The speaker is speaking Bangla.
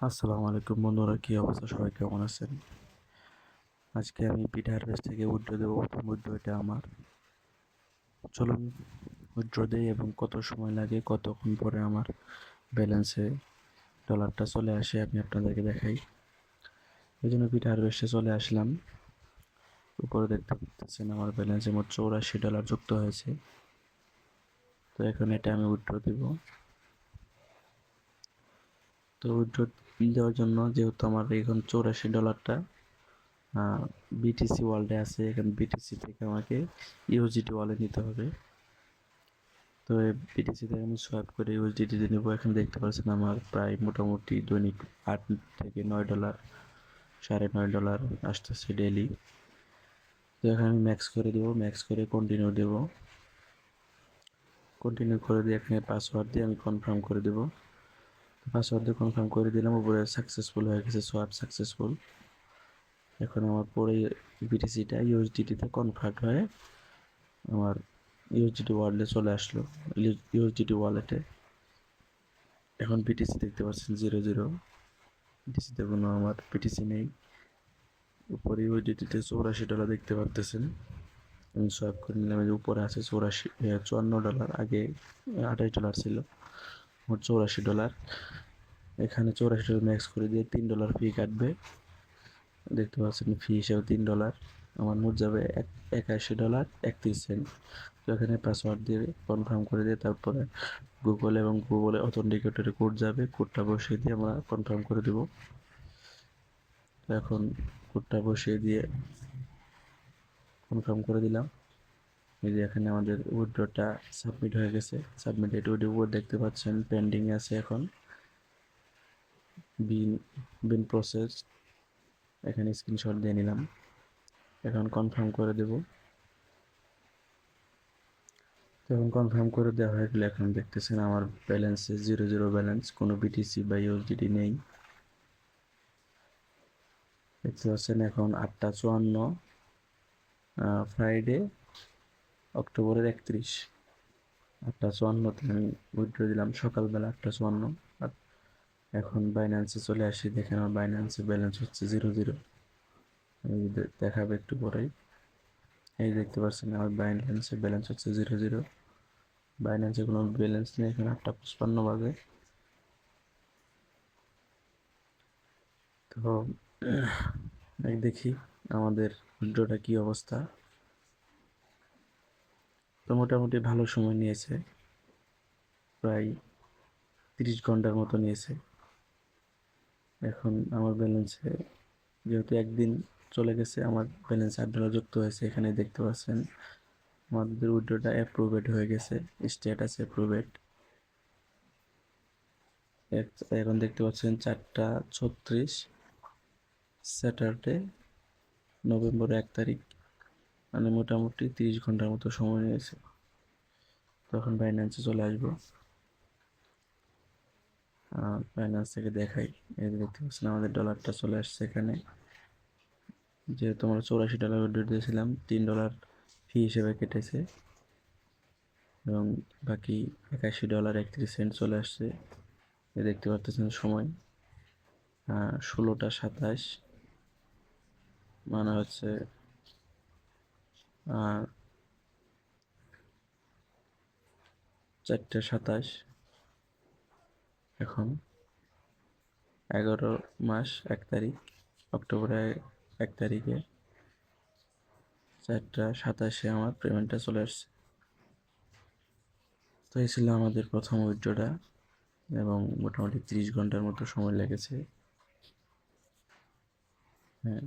আসসালামু আলাইকুম বন্ধুরা, কি অবস্থা? সবাই কেমন আছেন? আজকে আমি পিঠা হারভেস্ট থেকে উইথড্র দেবো। প্রথম উইথড্র এটা আমার। চলুন উইথড্র দেই এবং কত সময় লাগে, কতক্ষণ পরে আমার ব্যালেন্সে ডলারটা চলে আসে আমি আপনাদেরকে দেখাই। এই জন্য পিঠা হারভেস্টে চলে আসলাম। উপরে দেখতে পাচ্ছেন আমার ব্যালেন্সে মোট $84 যুক্ত হয়েছে। তো এখন এটা আমি উইথড্র দেব। তো উইথড্র দেওয়ার জন্য যেহেতু আমার এখন $84 বিটিসি ওয়ার্ল্ডে আছে, এখানে বিটিসি থেকে আমাকে ইউএসডিটি ওয়ালে নিতে হবে। তো বিটিসি থেকে আমি সোয়াপ করে ইউএসডিটিতে নেবো। এখানে দেখতে পাচ্ছেন আমার প্রায় মোটামুটি দৈনিক $8 থেকে $9, $9.5 আসতেছে ডেইলি। তো এখানে আমি ম্যাক্স করে দেবো, ম্যাক্স করে কন্টিনিউ দেবো। কন্টিনিউ করে দিয়ে এখানে পাসওয়ার্ড দিয়ে আমি কনফার্ম করে দেবো। পাসওয়ার্ড দিয়ে কনফার্ম করে দিলাম, উপরে সাকসেসফুল হয়ে গেছে, সোয়াপ সাকসেসফুল। এখন আমার পরে বিটিসিটা ইউএসডিটিতে কনভার্ট হয়ে আমার ইউএসডিটি ওয়ালেটে চলে আসলো। ইউএসডিটি ওয়ালেটে এখন বিটিসি দেখতে পাচ্ছেন 00। বিটিসিতে কোনো আমার বিটিসি নেই। উপরে ইউএসডিটিতে $84 দেখতে পারতেছেন। আমি সোয়াপ করে নিলাম, যে উপরে আছে $54, আগে $28 ছিল, মোট $84। এখানে $84 ম্যাক্স করে দিয়ে $3 ফি কাটবে। দেখতে পাচ্ছেন ফি হিসেবে $3 আমার মোট যাবে $81.31। তো এখানে পাসওয়ার্ড দিয়ে কনফার্ম করে দিয়ে তারপরে গুগল এবং গুগলে অথেন্টিকেটরের কোড যাবে, কোডটা বসিয়ে দিয়ে আমরা কনফার্ম করে দেব। তো এখন কোডটা বসিয়ে দিয়ে কনফার্ম করে দিলাম। এই যে এখানে আমাদের উইথড্রটা সাবমিট হয়ে গেছে। সাবমিটেড উইথড্র দেখতে পাচ্ছেন পেন্ডিং আছে এখন, বিন বিন প্রসেস। এখানে স্ক্রিনশট দিয়ে নিলাম। এখন কনফার্ম করে দেব। এখন কনফার্ম করে দেওয়া হয়ে গেলে এখন দেখতেছেন আমার ব্যালেন্সে 00 ব্যালেন্স, কোনো বিটিসি বা ইউএসডিটি নেই। দেখতে পাচ্ছেন এখন 8:54, ফ্রাইডে অক্টোবরের 31। 8:54-তে আমি উইথড্র দিলাম সকালবেলা 8:54। আর এখন বাইন্যান্সে চলে আসি, দেখেন আমার বাইন্যান্সে ব্যালেন্স হচ্ছে 00। এই দেখাবে একটু পরেই। এই দেখতে পাচ্ছেন আমার বাইন্যান্সে ব্যালেন্স হচ্ছে 00। বাইন্যান্সে কোনো ব্যালেন্স নেই, এখন 8:55 বাজে। তো দেখি আমাদের উইথড্রটা কি অবস্থা। তো মোটামুটি ভালো সময় নিয়েছে, প্রায় 30 ঘন্টার মতো নিয়েছে। এখন আমার ব্যালেন্সে যেহেতু একদিন চলে গেছে, আমার ব্যালেন্স $8 যুক্ত হয়েছে। এখানে দেখতে পাচ্ছেন আমাদের উইথড্রটা অ্যাপ্রুভেড হয়ে গেছে, স্ট্যাটাস অ্যাপ্রুভেড। এখন দেখতে পাচ্ছেন 4:36, স্যাটারডে, নভেম্বর 1 তারিখ। মানে মোটামুটি 30 ঘন্টার মতো সময় নিয়েছে। তখন বাইন্যান্সে চলে আসবো। বাইন্যান্স থেকে দেখাই। এই যে দেখতে পাচ্ছেন আমাদের ডলারটা চলে আসছে এখানে। যেহেতু আমরা $84 উইথড্র দিয়েছিলাম, $3 ফি হিসেবে কেটেছে এবং বাকি $81.31 চলে আসছে। দেখতে পাচ্ছেন সময় 16টা 27, মানে হচ্ছে 4টা 27। এখন 11 মাস 1 তারিখ, অক্টোবরের 1 তারিখে 4টা 27-এ আমার পেমেন্টটা চলে আসছে। তো এই ছিল আমাদের প্রথম উইথড্রটা এবং মোটামুটি 30 ঘন্টার মতো সময় লেগেছে। হ্যাঁ।